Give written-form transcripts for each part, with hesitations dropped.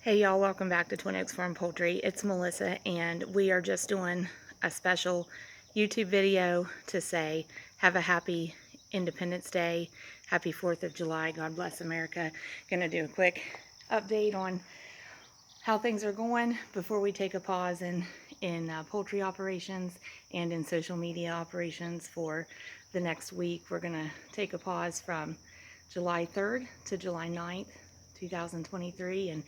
Hey y'all, welcome back to Twin Oaks Farm Poultry. It's Melissa and we are just doing a special YouTube video to say have a happy Independence Day, happy 4th of July, God bless America. Gonna do a quick update on how things are going before we take a pause in poultry operations and in social media operations for the next week. We're gonna take a pause from July 3rd to July 9th, 2023 and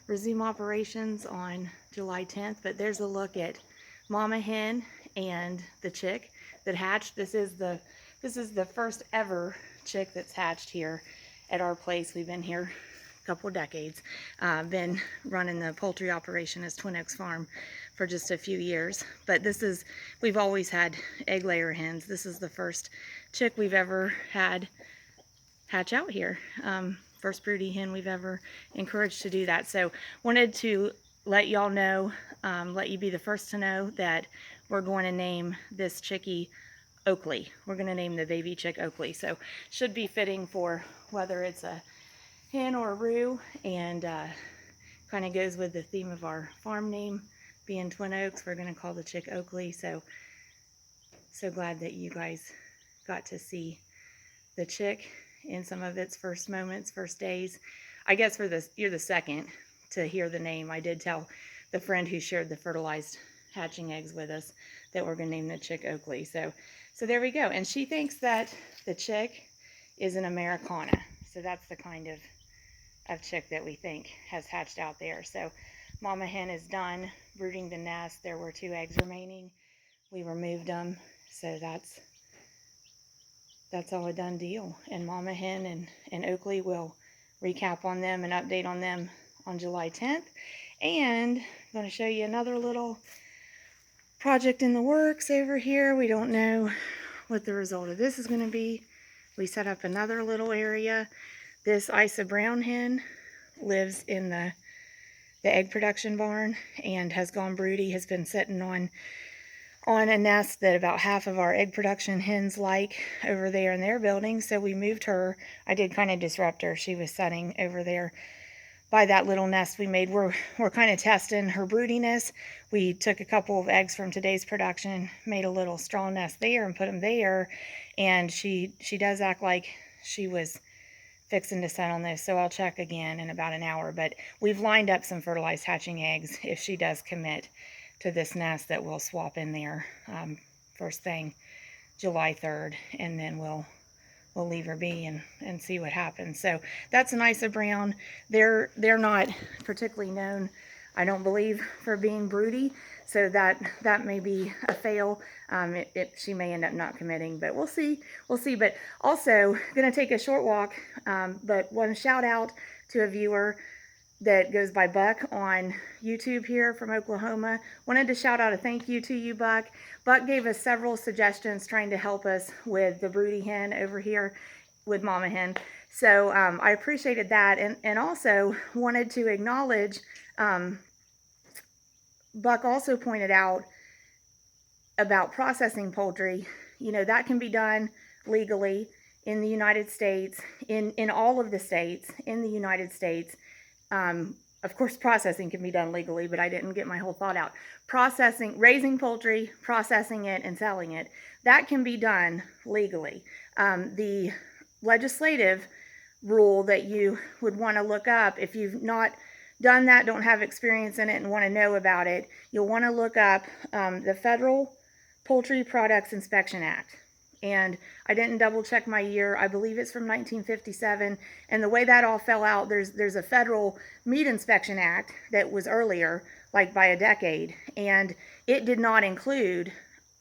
resume operations on July 10th, but there's a look at Mama Hen and the chick that hatched. This is the first ever chick that's hatched here at our place. We've been here a couple decades. Been running the poultry operation as Twin Oaks Farm for just a few years, but we've always had egg layer hens. This is the first chick we've ever had hatch out here. First broody hen we've ever encouraged to do that. So wanted to let y'all know, let you be the first to know that we're going to name this chickie Oakley. We're going to name the baby chick Oakley. So should be fitting for whether it's a hen or a roo, and kind of goes with the theme of our farm name being Twin Oaks. We're going to call the chick Oakley. So glad that you guys got to see the chick in some of its first moments, first days. I guess you're the second to hear the name. I did tell the friend who shared the fertilized hatching eggs with us that we're gonna name the chick Oakley. So there we go. And she thinks that the chick is an Americana. So that's the kind of chick that we think has hatched out there. So Mama Hen is done brooding the nest. There were 2 eggs remaining. We removed them. So that's all a done deal. And Mama Hen and Oakley will recap on them and update on them on July 10th. And I'm going to show you another little project in the works over here. We don't know what the result of this is going to be. We set up another little area. This Isa brown hen lives in the egg production barn and has gone broody, has been sitting on a nest that about half of our egg production hens like over there in their building. So we moved her. I did kind of disrupt her. She was sitting over there by that little nest we made. We're kind of testing her broodiness. We took a couple of eggs from today's production, made a little straw nest there and put them there. And she does act like she was fixing to set on this. So I'll check again in about an hour. But we've lined up some fertilized hatching eggs if she does commit to this nest that we'll swap in there first thing July 3rd, and then we'll leave her be and see what happens. So that's an Isa brown. They're not particularly known, I don't believe, for being broody, so that may be a fail. She may end up not committing, but we'll see. But also gonna take a short walk, but want to shout out to a viewer that goes by Buck on YouTube here from Oklahoma. Wanted to shout out a thank you to you, Buck. Buck gave us several suggestions trying to help us with the broody hen over here with Mama Hen. So I appreciated that, and also wanted to acknowledge, Buck also pointed out about processing poultry. You know, that can be done legally in the United States, in all of the states in the United States. Of course, processing can be done legally, but I didn't get my whole thought out. Processing, raising poultry, processing it, and selling it, that can be done legally. The legislative rule that you would want to look up, if you've not done that, don't have experience in it, and want to know about it, you'll want to look up the Federal Poultry Products Inspection Act. And I didn't double check my year. I believe it's from 1957. And the way that all fell out, there's a Federal Meat Inspection Act that was earlier, like by a decade, and it did not include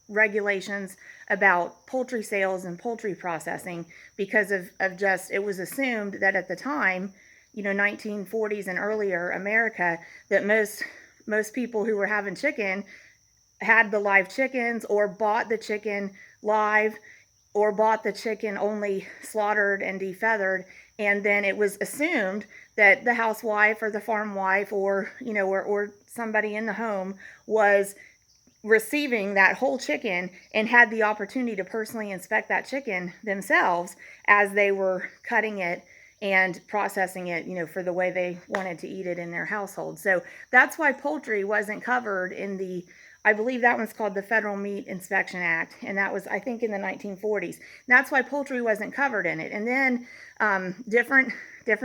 regulations about poultry sales and poultry processing because of just, it was assumed that at the time, you know, 1940s and earlier America, that most people who were having chicken had the live chickens, or bought the chicken live, or bought the chicken only slaughtered and defeathered, and then it was assumed that the housewife or the farm wife, or you know, or somebody in the home was receiving that whole chicken and had the opportunity to personally inspect that chicken themselves as they were cutting it and processing it, you know, for the way they wanted to eat it in their household. So that's why poultry wasn't covered in the, I believe that one's called the Federal Meat Inspection Act, and that was, I think, in the 1940s. And that's why poultry wasn't covered in it. And then different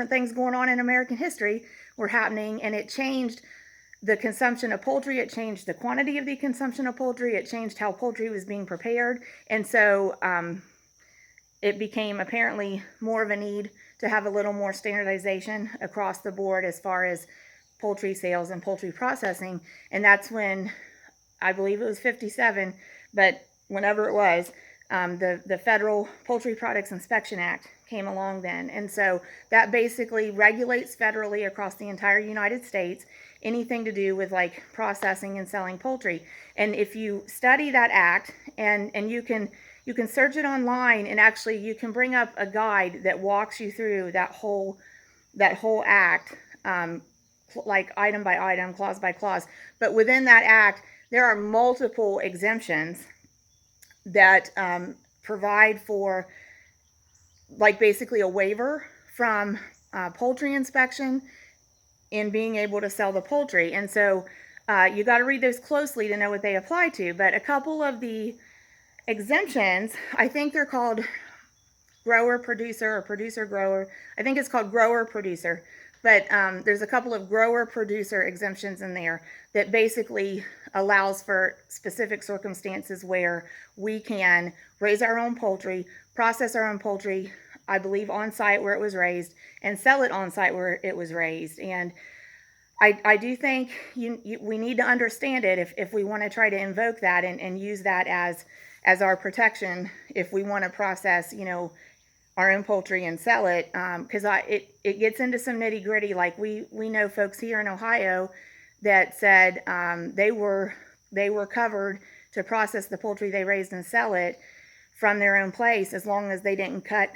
things going on in American history were happening, and it changed the consumption of poultry. It changed the quantity of the consumption of poultry. It changed how poultry was being prepared. And so it became apparently more of a need to have a little more standardization across the board as far as poultry sales and poultry processing. And that's when, I believe it was 57, but whenever it was, the Federal Poultry Products Inspection Act came along then. And so that basically regulates federally across the entire United States anything to do with like processing and selling poultry. And if you study that act, and you can search it online, and actually you can bring up a guide that walks you through that whole act, like item by item, clause by clause. But within that act, there are multiple exemptions that provide for like basically a waiver from poultry inspection in being able to sell the poultry. And so you got to read those closely to know what they apply to. But a couple of the exemptions, I think they're called grower producer or producer grower. I think it's called grower producer. But there's a couple of grower producer exemptions in there that basically allows for specific circumstances where we can raise our own poultry, process our own poultry, I believe on site where it was raised, and sell it on site where it was raised. And I do think we need to understand it if we want to try to invoke that and use that as our protection if we want to process, you know, our own poultry and sell it, because it gets into some nitty gritty. Like we know folks here in Ohio that said they were covered to process the poultry they raised and sell it from their own place, as long as they didn't cut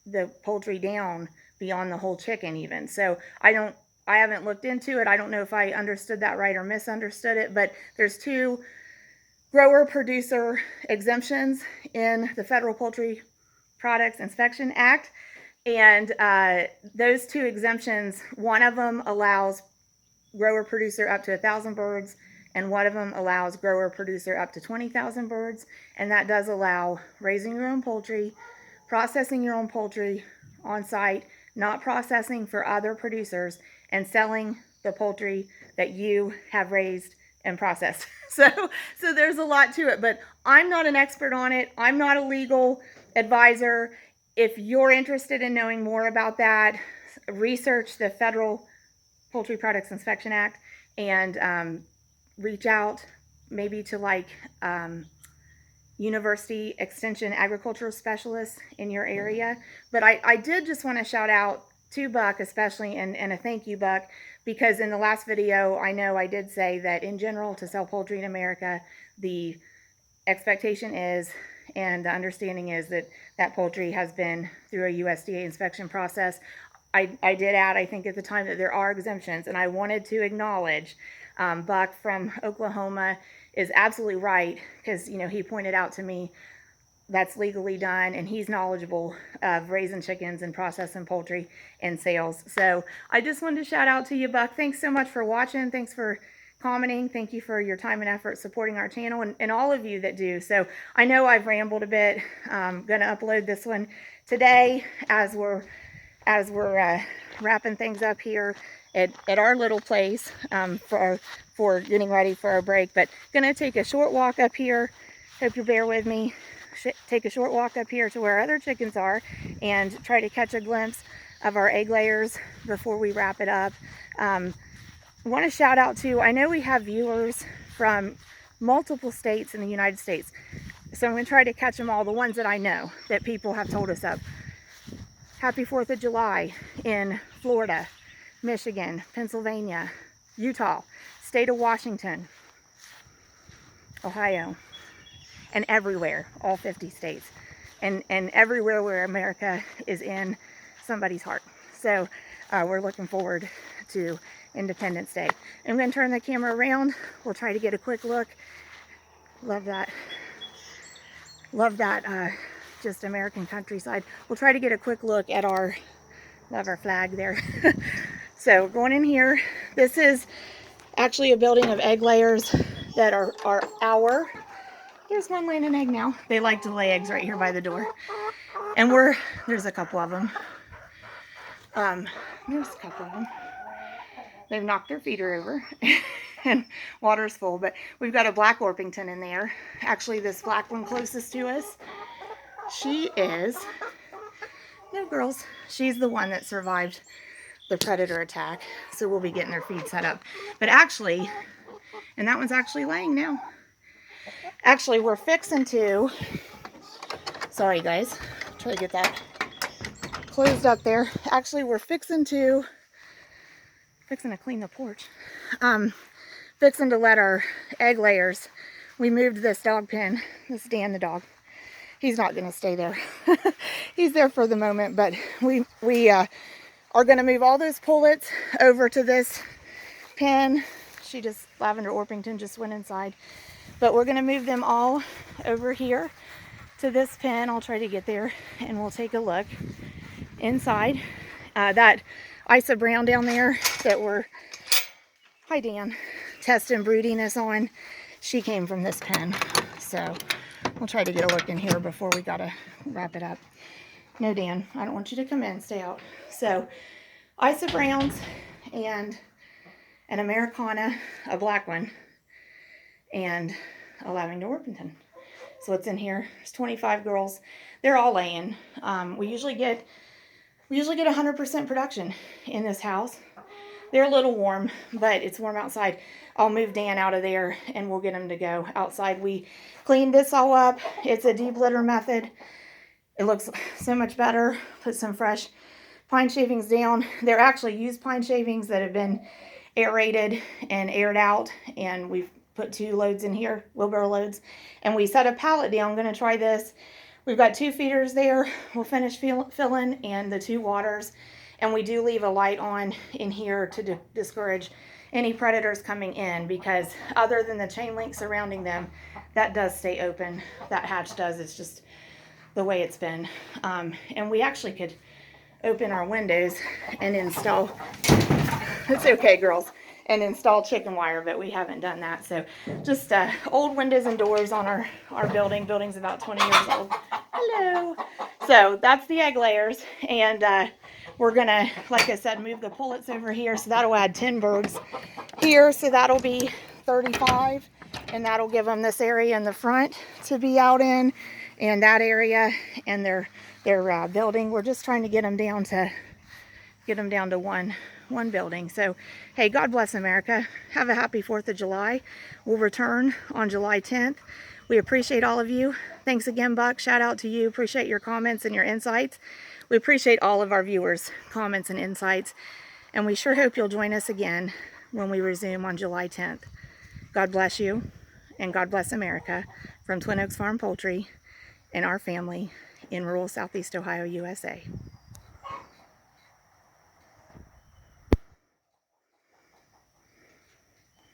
the poultry down beyond the whole chicken even. So I haven't looked into it. I don't know if I understood that right or misunderstood it, but there's two grower producer exemptions in the Federal Poultry Products Inspection Act. And those two exemptions, one of them allows grower producer up to 1,000 birds, and one of them allows grower producer up to 20,000 birds. And that does allow raising your own poultry, processing your own poultry on site, not processing for other producers, and selling the poultry that you have raised and processed. So there's a lot to it, but I'm not an expert on it. I'm not a legal advisor. If you're interested in knowing more about that, research the Federal Poultry Products Inspection Act and reach out maybe to like university extension agricultural specialists in your area. But I did just want to shout out to Buck especially, and a thank you, Buck, because in the last video I know I did say that in general to sell poultry in America, the expectation is and the understanding is that poultry has been through a USDA inspection process. I did add, I think at the time, that there are exemptions, and I wanted to acknowledge Buck from Oklahoma is absolutely right, because you know he pointed out to me that's legally done, and he's knowledgeable of raising chickens and processing poultry and sales. So I just wanted to shout out to you, Buck. Thanks so much for watching. Thanks for commenting. Thank you for your time and effort supporting our channel, and all of you that do. So I know I've rambled a bit. I'm going to upload this one today as we're wrapping things up here at our little place for getting ready for our break. But going to take a short walk up here. Hope you bear with me. Take a short walk up here to where other chickens are and try to catch a glimpse of our egg layers before we wrap it up. I want to shout out to, I know we have viewers from multiple states in the United States, so I'm going to try to catch them all, the ones that I know that people have told us of. Happy 4th of July in Florida, Michigan, Pennsylvania, Utah, state of Washington, Ohio, and everywhere, all 50 states, and everywhere where America is in somebody's heart. So we're looking forward to Independence Day. I'm going to turn the camera around. We'll try to get a quick look. Love that just American countryside. We'll try to get a quick look at our Love our flag there. So we're going in here. This is actually a building of egg layers that are our. There's one laying an egg now. They like to lay eggs right here by the door. And there's a couple of them. There's a couple of them. They've knocked their feeder over and water's full, but we've got a black Orpington in there. Actually, this black one closest to us, no girls, she's the one that survived the predator attack. So we'll be getting their feed set up. But actually, and that one's actually laying now. Actually, we're fixing to, sorry guys, try to get that closed up there. Actually, we're fixing to clean the porch. Fixing to let our egg layers, we moved this dog pen, this is Dan the dog. He's not going to stay there. He's there for the moment, but we are going to move all those pullets over to this pen. Lavender Orpington just went inside. But we're going to move them all over here to this pen. I'll try to get there and we'll take a look inside. That Isa Brown down there that we're, hi Dan, testing broodiness on, she came from this pen. So we'll try to get a look in here before we gotta wrap it up. No, Dan, I don't want you to come in, stay out. So Isa Browns and an Americana, a black one, and a Lavender Orpington. So what's in here? There's 25 girls. They're all laying. We usually get 100% production in this house. They're a little warm, but it's warm outside. I'll move Dan out of there and we'll get him to go outside. We cleaned this all up. It's a deep litter method. It looks so much better. Put some fresh pine shavings down. They're actually used pine shavings that have been aerated and aired out, and we've put 2 loads in here, wheelbarrow loads, and we set a pallet down. I'm going to try this. We've got 2 feeders there. We'll finish filling and the 2 waters, and we do leave a light on in here to discourage any predators coming in, because other than the chain link surrounding them, that does stay open. That hatch does. It's just the way it's been. And we actually could open our windows and install, it's okay girls, and install chicken wire, but we haven't done that. So just old windows and doors on our building. Building's about 20 years old. Hello. So that's the egg layers, and we're gonna, like I said, move the pullets over here, so that'll add 10 birds here, so that'll be 35, and that'll give them this area in the front to be out in, and that area and their building. We're just trying to get them down to one building. So hey, God bless America. Have a happy 4th of July. We'll return on July 10th. We appreciate all of you. Thanks again, Buck. Shout out to you. Appreciate your comments and your insights. We appreciate all of our viewers' comments and insights, and we sure hope you'll join us again when we resume on July 10th. God bless you, and God bless America, from Twin Oaks Farm Poultry and our family in rural Southeast Ohio, USA.